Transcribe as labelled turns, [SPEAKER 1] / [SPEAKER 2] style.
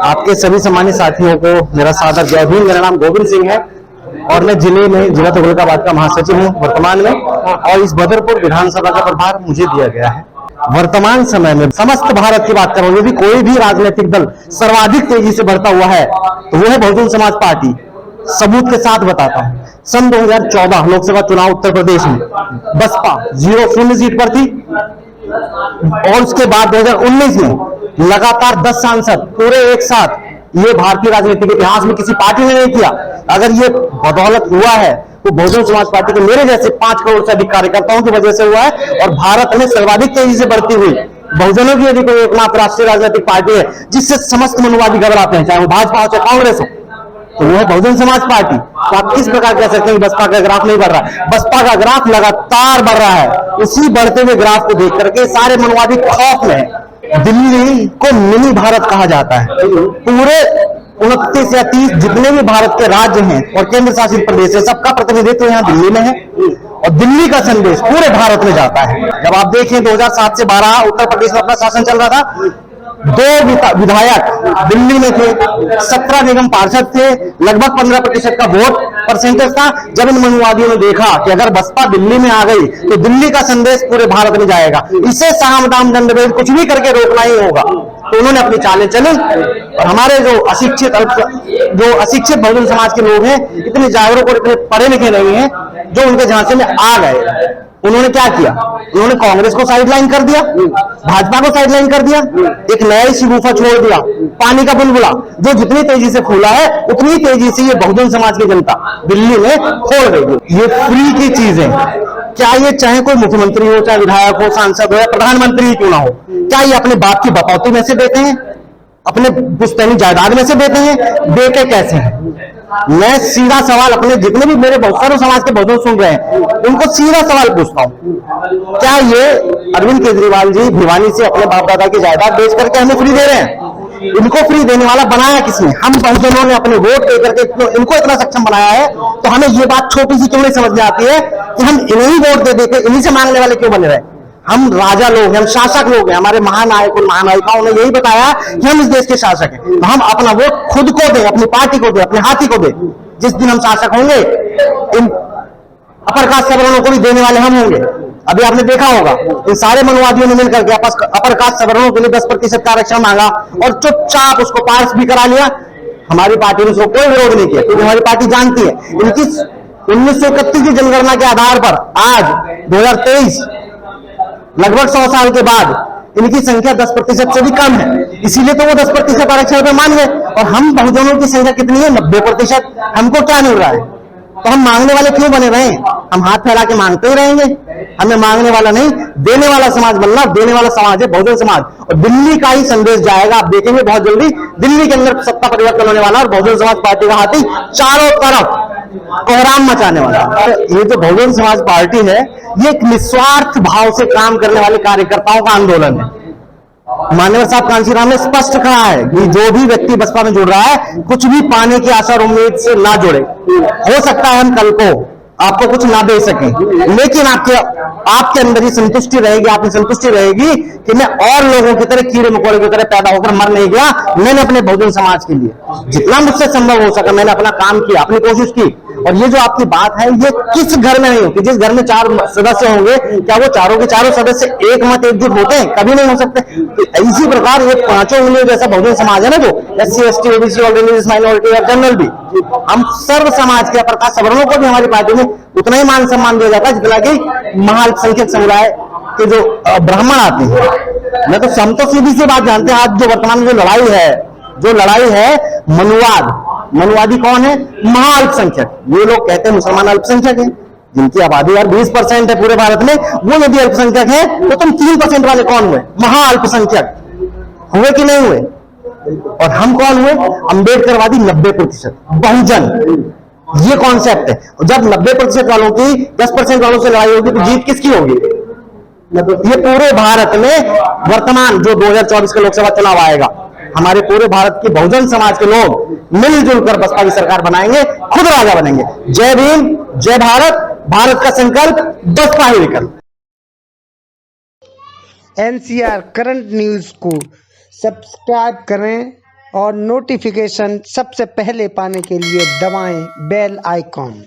[SPEAKER 1] आपके सभी सम्मानित साथियों को मेरा सादर जय भीम। मेरा नाम गोविंद सिंह है और मैं जिला तुगलकाबाद का महासचिव हूँ वर्तमान में, और इस बदरपुर विधानसभा का प्रभार मुझे दिया गया है। वर्तमान समय में समस्त भारत की बात करूं, यदि कोई भी राजनीतिक दल सर्वाधिक तेजी से बढ़ता हुआ है तो वो है बहुजन समाज पार्टी। सबूत के साथ बताता हूं, सन 2014 लोकसभा चुनाव उत्तर प्रदेश में बसपा 0 सीट पर थी, और उसके बाद 2019 में लगातार 10 सांसद पूरे एक साथ। ये भारतीय राजनीति के इतिहास में किसी पार्टी ने नहीं किया। अगर ये बदौलत हुआ है तो बहुजन समाज पार्टी के मेरे जैसे 5 करोड़ से अधिक कार्यकर्ताओं की वजह से हुआ है। और भारत में सर्वाधिक तेजी से बढ़ती हुई बहुजनों की यदि कोई एकमात्र राष्ट्रीय राजनीतिक पार्टी है जिससे समस्त मनोवादी घबराते हैं, चाहे वो भाजपा हो चाहे कांग्रेस हो, तो वो है बहुजन समाज पार्टी। तो आप किस प्रकार कह सकते हैं कि बसपा का ग्राफ नहीं बढ़ रहा है? बसपा का ग्राफ लगातार बढ़ रहा है। उसी बढ़ते हुए ग्राफ को देख करके सारे मनोवादी खौफ में है। दिल्ली को मिनी भारत कहा जाता है। पूरे 29 या 30 जितने भी भारत के राज्य हैं और केंद्र शासित प्रदेश है, सबका प्रतिनिधित्व यहाँ दिल्ली में है, और दिल्ली का संदेश पूरे भारत में जाता है। जब आप देखें 2007 से 12 उत्तर प्रदेश में अपना शासन चल रहा था, 2 विधायक दिल्ली में थे, 17 निगम पार्षद थे, लगभग 15% का वोट परसेंटेज था। जब इन मनोवादियों ने देखा कि अगर बसपा दिल्ली में आ गई तो दिल्ली का संदेश पूरे भारत में जाएगा, इसे साम दाम दंड भेद कुछ भी करके रोकना ही होगा, तो उन्होंने अपनी चालें चली। और हमारे जो अशिक्षित बहुजन समाज के लोग हैं, इतने जागरूक और इतने पढ़े लिखे नहीं हैं, जो उनके झांसे में आ गए, उन्होंने क्या किया? उन्होंने कांग्रेस को साइडलाइन कर दिया, भाजपा को साइडलाइन कर दिया, एक नया ही शिगुफा छोड़ दिया, पानी का बुलबुला जो जितनी तेजी से फूला है उतनी तेजी से ये बहुजन समाज की जनता दिल्ली में खोल गई। ये फ्री की चीजें, क्या ये चाहे कोई मुख्यमंत्री हो, चाहे विधायक हो, सांसद हो या प्रधानमंत्री ही क्यों ना हो, क्या ये अपने बाप की बकौती में से देते हैं? अपने पुश्तैनी जायदाद में से देते हैं? देते कैसे हैं? मैं सीधा सवाल अपने जितने भी मेरे बहुत सारे समाज के बहुजन सुन रहे हैं उनको सीधा सवाल पूछता हूं, क्या ये अरविंद केजरीवाल जी भिवानी से अपने बाप दादा की जायदाद बेच करके हमें फ्री दे रहे हैं? इनको फ्री देने वाला बनाया किसने? हम बहुजनों ने अपने वोट दे करके इनको इतना सक्षम बनाया है। तो हमें ये बात छोटी सी क्यों नहीं समझ में आती है कि हम इन्हीं वोट दे देते, इन्हीं से मांगने वाले क्यों बने रहे? हम राजा लोग हैं, हम शासक लोग हैं। हमारे महानायक और महानायिकाओं ने यही बताया कि हम इस देश के शासक हैं, तो हम अपना वोट खुद को दें, अपनी पार्टी को दें, अपने हाथी को दें। जिस दिन हम शासक होंगे, इन अपर कास्ट सवर्णों को भी देने वाले हम होंगे। अभी आपने देखा होगा इन सारे मनोवादियों ने मिलकर के अपर कास्ट सवर्णों के लिए 10% का आरक्षण मांगा और चुपचाप उसको पास भी करा लिया। हमारी पार्टी ने उसको कोई विरोध नहीं किया, क्योंकि हमारी पार्टी जानती है इनकी 1931 की जनगणना के आधार पर आज 2023 लगभग 100 साल के बाद इनकी संख्या 10% से भी कम है, इसीलिए तो वो 10% आरक्षण पे मान गए। और हम बहुजनों की संख्या कितनी है? 90%। हमको क्या मिल रहा है? तो हम मांगने वाले क्यों बने रहे? हम हाथ फैला के मांगते ही रहेंगे। हमें मांगने वाला नहीं, देने वाला समाज बनना। देने वाला समाज है बहुजन समाज, और दिल्ली का ही संदेश जाएगा। आप देखेंगे बहुत जल्दी दिल्ली के अंदर सत्ता परिवर्तन होने वाला, और बहुजन समाज पार्टी का हाथी चारों तरफ कोहराम मचाने वाला। ये जो बहुजन समाज पार्टी है, ये एक निस्वार्थ भाव से काम करने वाले कार्यकर्ताओं का आंदोलन है। मान्यवर साहब कांशीराम ने स्पष्ट कहा है कि जो भी व्यक्ति बसपा में जुड़ रहा है, कुछ भी पाने की आशा और उम्मीद से ना जुड़े। हो सकता है हम कल को आपको कुछ ना दे सकें, लेकिन आपके अंदर ही संतुष्टि रहेगी, आपकी संतुष्टि रहेगी कि मैं और लोगों की तरह कीड़े मकोड़े की तरह पैदा होकर मर नहीं गया। मैंने अपने बहुजन समाज के लिए जितना मुझसे संभव हो सका मैंने अपना काम किया, अपनी कोशिश की। और ये जो आपकी बात है, ये किस घर में नहीं होती? जिस घर में 4 सदस्य होंगे, क्या वो चारों के चारों सदस्य एक मत एकजुट होते हैं? कभी नहीं हो सकते। तो इसी प्रकार ये 5 उंगलियों जैसा बहुजन समाज है ना, जो SC ST OBC और रिलीजियस माइनॉरिटी और जनरल भी, हम सर्व समाज के अपर कास्ट सवर्णों को भी हमारी पार्टी में उतना ही मान सम्मान दिया जाता है जितना कि महाअल्पसंख्यक समुदाय के जो ब्राह्मण आते हैं। मैं तो हम तो सीधी सी बात जानते हैं। आज जो वर्तमान में जो लड़ाई है मनुवादी कौन है? महाअल्पसंख्यक। ये लोग कहते हैं मुसलमान अल्पसंख्यक हैं, जिनकी आबादी यार 20% है पूरे भारत में। वो यदि अल्पसंख्यक है तो तुम 3% वाले कौन हुए? महाअल्पसंख्यक हुए कि नहीं हुए? और हम कौन हुए? अंबेडकरवादी 90% बहुजन। ये कॉन्सेप्ट है। जब 90% वालों की 10% वालों से लड़ाई होगी तो जीत किसकी होगी? ये पूरे भारत में वर्तमान जो 2024 का लोकसभा चुनाव आएगा, हमारे पूरे भारत की बहुजन समाज के लोग मिलजुल कर बसपा की सरकार बनाएंगे, खुद राजा बनेंगे। जय भीम, जय भारत। भारत का संकल्प, बसपा ही विकल्प।
[SPEAKER 2] NCR करंट न्यूज को सब्सक्राइब करें और नोटिफिकेशन सबसे पहले पाने के लिए दबाएं बेल आइकॉन।